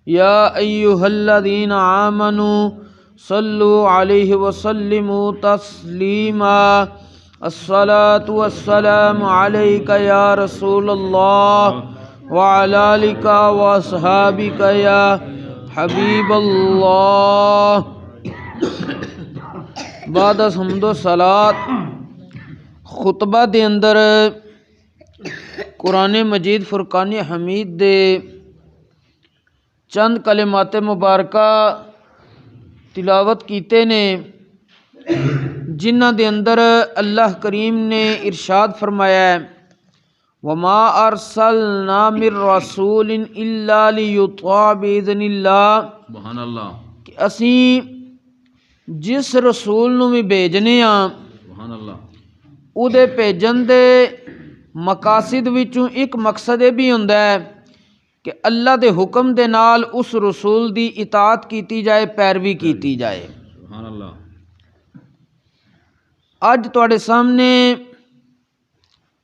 یا ایہا الذین آمنوا صلوا علیہ وسلموا تسلیما الصلاۃ والسلام علیک یا رسول اللہ وعلی آلک واصحابک یا حبیب اللہ۔ بعد از حمد و صلات خطبہ دے اندر قرآن مجید فرقان حمید دے چند کلمات مبارکہ تلاوت کیتے نے، جنہ دے اندر اللہ کریم نے ارشاد فرمایا ہے وَمَا أَرْسَلْنَا مِن رَّسُولٍ إِلَّا لِيُطَاعَ بِإِذْنِ اللَّهِ، سبحان اللہ، کہ اسی جس رسول نو بھی بھیجنے ہاں سبحان اللہ، او دے بھیجن دے مقاصد وچوں ایک مقصد یہ بھی ہوندا ہے کہ اللہ دے حکم دے نال اس رسول دی اطاعت کیتی جائے، پیروی کیتی جائے۔ سبحان اللہ۔ اج تواڈے سامنے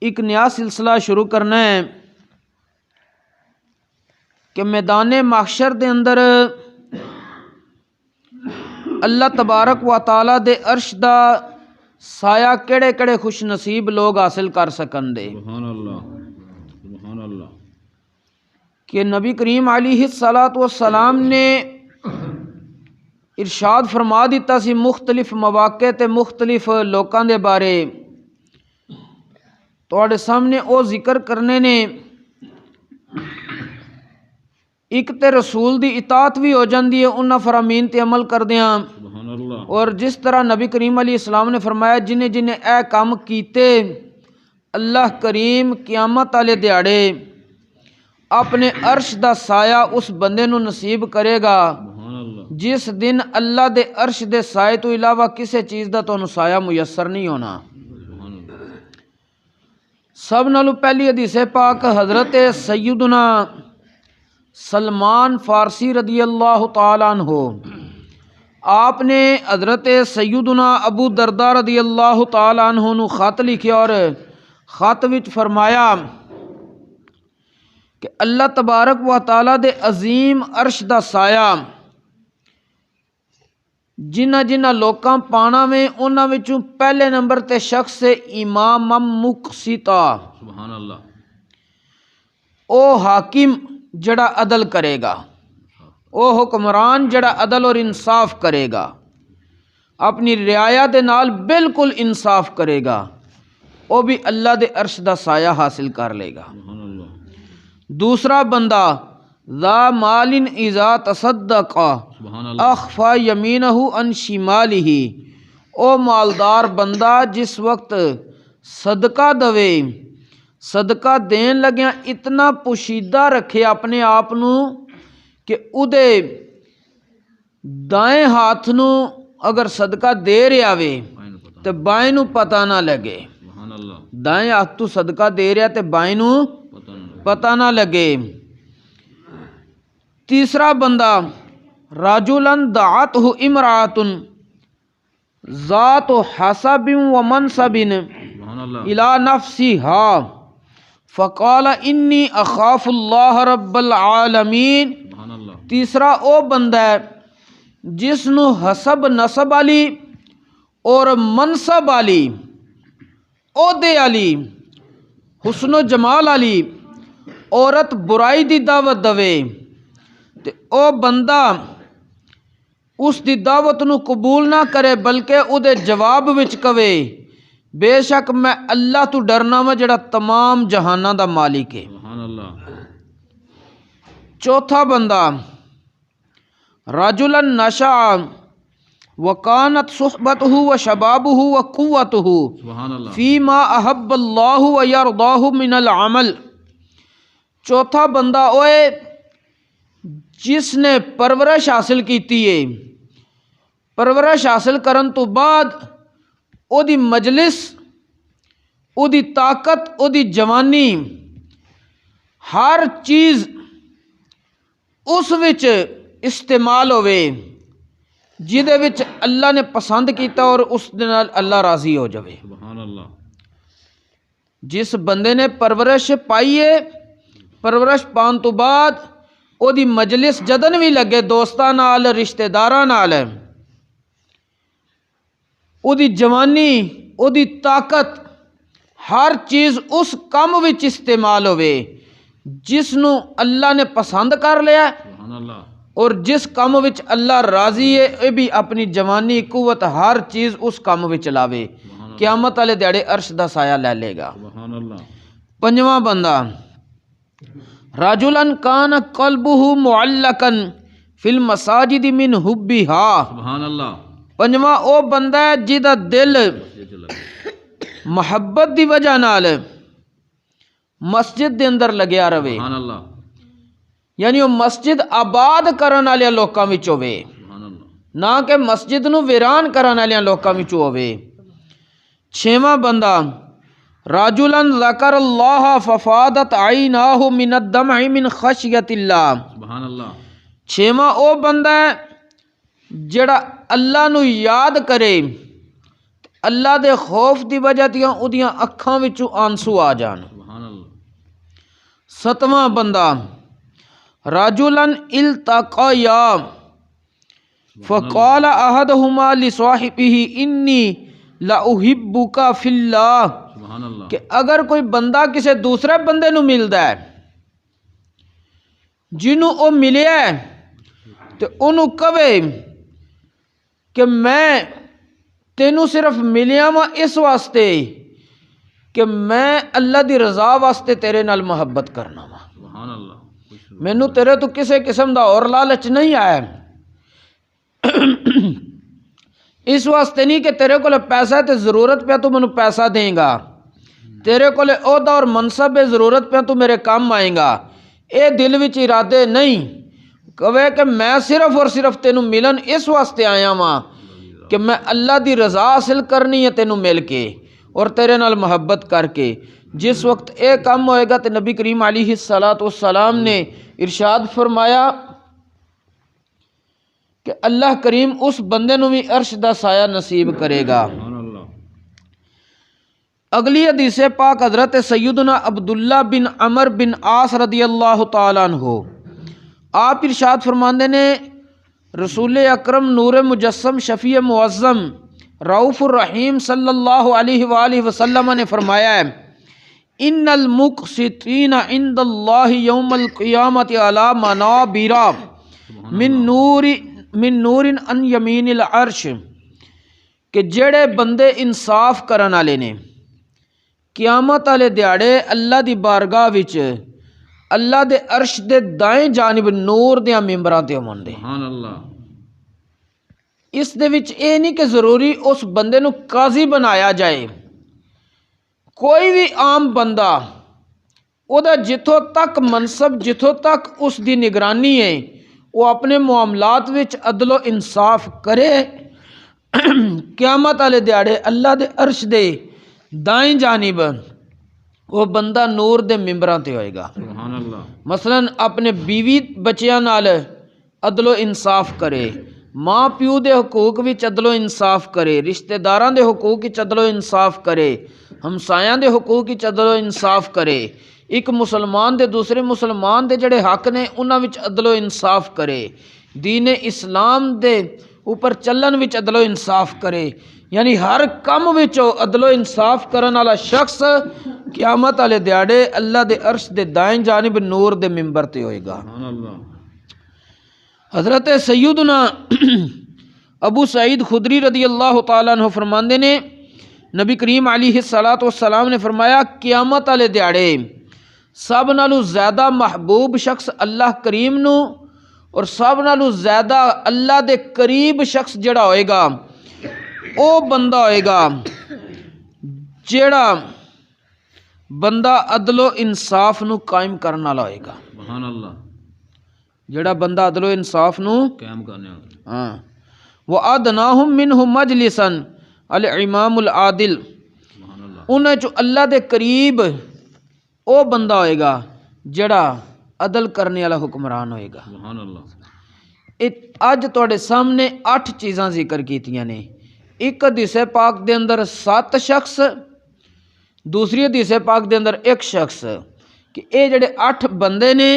ایک نیا سلسلہ شروع کرنا ہے کہ میدان محشر دے اندر اللہ تبارک و تعالی دے عرش دا سایہ کیڑے کیڑے خوش نصیب لوگ حاصل کر سکن دے، سبحان اللہ، سبحان اللہ، کہ نبی کریم علیہ الصلاۃ والسلام نے ارشاد فرما دیتا سی مختلف مواقع تے مختلف لوکاں دے بارے، تواڈے سامنے او ذکر کرنے نے۔ ایک تے رسول دی اطاعت بھی ہو جاندی ہے انہاں فرامین تے عمل کردیاں، سبحان اللہ، اور جس طرح نبی کریم علیہ السلام نے فرمایا جنہیں جنہیں اے کام کیتے اللہ کریم قیامت والے دیہاڑے اپنے عرش دا سایہ اس بندے نو نصیب کرے گا سبحان اللہ، جس دن اللہ دے عرش دے سائے تو علاوہ کسے چیز دا تانوں سایہ میسر نہیں ہونا۔ سبحان اللہ، سب نالوں پہلی حدیث پاک حضرت سیدنا سلمان فارسی رضی اللہ تعالیٰ عنہ، آپ نے حضرت سیدنا ابو درداء رضی اللہ تعالیٰ عنہ نو خط لکھیا اور خط وچ فرمایا کہ اللہ تبارک و تعالیٰ دے عظیم عرش دا سایہ جنہ جنہ لوکاں پانا میں انہاں وچوں پہلے نمبر تے شخص سے امام مقسطا، سبحان اللہ، او حاکم جڑا عدل کرے گا، او حکمران جڑا عدل اور انصاف کرے گا، اپنی رعایا دے نال بالکل انصاف کرے گا، او بھی اللہ دے عرش دا سایہ حاصل کر لے گا۔ سبحان اللہ، دوسرا بندہ ذا مال اذا تصدق سبحان اللہ، اخفا یمینہ عن شمالہ، او مالدار بندہ جس وقت صدقہ دوے، صدقہ دین لگیاں اتنا پوشیدہ رکھے اپنے آپ نو کہ او دے دائیں ہاتھ نو اگر صدقہ دے رہا وے بھائی نو پتہ، تے بائیں نو پتہ نہ لگے، سبحان اللہ، دائیں ہاتھ تو صدقہ دے رہا تے بائیں نو پتہ نہیں، پتہ نہ لگے۔ تیسرا بندہ رجلاً دعته امرأة ذات حسب ومنصب سبحان اللہ، الى نفسها فقال انی اخاف اللہ رب العالمین۔ سبحان اللہ، تیسرا او بندہ ہے جس نو حسب نسب والی اور منصب والی، عہدے والی، حسن و جمال والی عورت برائی دی دعوت دوے تے او بندہ اس دی دعوت نو قبول نہ کرے بلکہ او دے جواب وچ کہے بے شک میں اللہ تو ڈرنا وا جڑا تمام جہاناں دا مالک ہے۔ سبحان اللہ، چوتھا بندہ رجلا نشأ وکانت صحبته وشبابه وقوته سبحان اللہ، فیما احب اللہ ویرضاہ من العمل۔ چوتھا بندہ اوے جس نے پرورش حاصل کیتی ہے، پرورش حاصل کرن تو بعد او دی مجلس، او دی طاقت، او دی جوانی، ہر چیز اس وچ استعمال ہوئے جدے وچ اللہ نے پسند کیتا اور اس دے نال اللہ راضی ہو جاوے۔ سبحان اللہ، جس بندے نے پرورش پائی ہے، پرورش پان تو بعد ਉਹਦੀ ਮਜਲਿਸ ਜਦਨ ਵੀ ਲੱਗੇ ਦੋਸਤਾਂ ਨਾਲ ਰਿਸ਼ਤੇਦਾਰਾਂ ਨਾਲ, ਉਹਦੀ ਜਵਾਨੀ ਉਹਦੀ ਤਾਕਤ ਹਰ ਚੀਜ਼ ਉਸ ਕੰਮ ਵਿੱਚ ਇਸਤੇਮਾਲ ਹੋਵੇ ਜਿਸ ਨੂੰ ਅੱਲਾ ਨੇ ਪਸੰਦ ਕਰ ਲਿਆ ਸੁਭਾਨ ਅੱਲਾਹ اور جس کام وچ اللہ راضی ہے یہ بھی اپنی جوانی قوت ہر چیز اس کام وچ لاوے قیامت والے دیہڑے عرش دا سایہ لے لے گا سبحان اللہ پنجواں بندہ رجلا کان قلبہ معلقا فی المساجد من حبها سبحان اللہ پنجواں او بندہ ہے جہدا دل یہ جو لگے محبت دی وجہ نال مسجد دے اندر لگیا رہے سبحان اللہ یعنی وہ مسجد آباد کرن والے لوکاں وچ ہوے سبحان اللہ نہ کہ مسجد نو ویران کرن والے لوکاں وچ ہوے چھواں بندہ رجلا ذکر اللہ ففاضت عیناہ من الدمع من خشیت اللہ سبحان اللہ چھواں او بندہ ہے جڑا اللہ نو یاد کرے اللہ دے خوف دی وجہ تیاں اودیاں اکھاں وچوں آنسو آ جان سبحان اللہ ستواں بندہ رجلا التقیا فقال احدهما لصاحبه انی لاحبک فی اللہ سبحان اللہ کہ اگر کوئی بندہ کسی دوسرے بندے نو ملدا ہے جنوں او ملیا ہے تے اونوں کہے کہ میں تینوں صرف ملیا وا اس واسطے کہ میں اللہ دی رضا واسطے تیرے نال محبت کرنا وا سبحان اللہ مینوں تیرے تو کسی قسم دا اور لالچ نہیں آیا اس واسطے نہیں کہ تیرے کول پیسہ ہے تے ضرورت پہ تو مینوں پیسہ دیں گا تیرے کول عہدہ اور منصب ہے ضرورت پہ تو میرے کام آئیں گا اے دل وچ ارادے نہیں کہے کہ میں صرف اور صرف تینوں ملن اس واسطے آیا واں کہ میں اللہ دی رضا حاصل کرنی ہے تینوں مل کے اور تیرے نال محبت کر کے جس وقت اے کام ہوئے گا تو نبی کریم علیہ السلام نے ارشاد فرمایا کہ اللہ کریم اس بندے نو بھی عرش دا سایہ نصیب کرے گا سبحان اللہ اگلی حدیث پاک حضرت سیدنا عبداللہ بن عمر بن عاص رضی اللہ تعالیٰ عنہ آپ ارشاد فرماندے نے رسول اکرم نور مجسم شفیع معظم رؤوف الرحیم صلی اللہ علیہ وآلہ وسلم نے فرمایا ہے ان المقسطین عند اللہ یوم القیامت علی منابر من نور ان یمین العرش کہ جڑے بندے انصاف کرن والے نے قیامت والے دیہڑے اللہ دی بارگاہ وچ اللہ دے عرش دے دائیں جانب نور دیاں ممبراں تے ہوندے سبحان اللہ اس دے وچ اے نہیں کہ ضروری اس بندے نو قاضی بنایا جائے کوئی بھی عام بندہ او دا جتھوں تک منصب جتھوں تک اس دی نگرانی ہے وہ اپنے معاملات وچ عدل و انصاف کرے قیامت والے دیہڑے اللہ دے عرش دے دائیں جانب وہ بندہ نور دے ممبراں تے ہوئے گا سبحان اللہ مثلا اپنے بیوی بچیاں نال عدل و انصاف کرے ماں پیو دے حقوق وچ عدل و انصاف کرے رشتہ داراں دے حقوق وچ عدل و انصاف کرے ہمسایاں دے حقوق وچ عدل و انصاف کرے ایک مسلمان دے دوسرے مسلمان دے جڑے حق نے انہاں وچ عدل و انصاف کرے دین اسلام دے اوپر چلن وچ عدل و انصاف کرے یعنی ہر کم وچ عدل و انصاف کرن والا شخص قیامت والے دیہڑے اللہ دے عرش دے دائیں جانب نور دے ممبر تے ہوئے گا سبحان اللہ حضرت سیدنا ابو سعید خدری رضی اللہ تعالیٰ عنہ فرماندے نے نبی کریم علیہ السلام نے فرمایا قیامت والے دیہڑے سب نالوں زیادہ محبوب شخص اللہ کریم نو اور سب نالوں زیادہ اللہ دے قریب شخص جڑا ہوئے گا او بندہ ہوئے گا جڑا بندہ عدل و انصاف نو قائم کرنے والا ہوئے گا سبحان اللہ جڑا بندہ عدل و انصاف نو قیام کرنے والا ہاں وَأَدْنَاهُمْ مِنْهُ مَجْلِسًا الْإِمَامُ الْعَادِلُ سبحان اللہ انہیں جو اللہ دے قریب او بندہ ہوئے گا جڑا عدل کرنے والا حکمران ہوئے گا سبحان اللہ اج تواڈے سامنے 8 چیزاں ذکر کیتیاں نے ایک حدیث پاک دے اندر 7 شخص دوسری حدیث پاک دے اندر 1 شخص کہ اے جڑے 8 بندے نے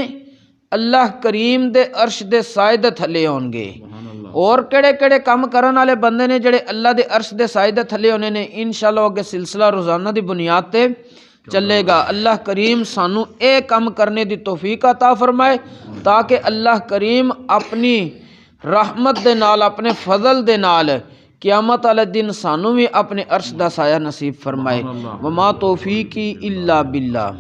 اللہ کریم دے عرش دے سائے دے تھلے ہون گے۔ سبحان اللہ۔ اور کڑے کڑے کام کرن والے بندے نے جڑے اللہ دے عرش دے سائے دے تھلے ہونے نے، انشاءاللہ اگے سلسلہ روزانہ دی بنیاد تے چلے گا۔ اللہ کریم سانو اے کام کرنے دی توفیق عطا فرمائے تاکہ اللہ کریم اپنی رحمت دے نال، اپنے فضل دے نال قیامت والے دن سانو بھی اپنے عرش دا سایہ نصیب فرمائے۔ وما توفیقی الا باللہ۔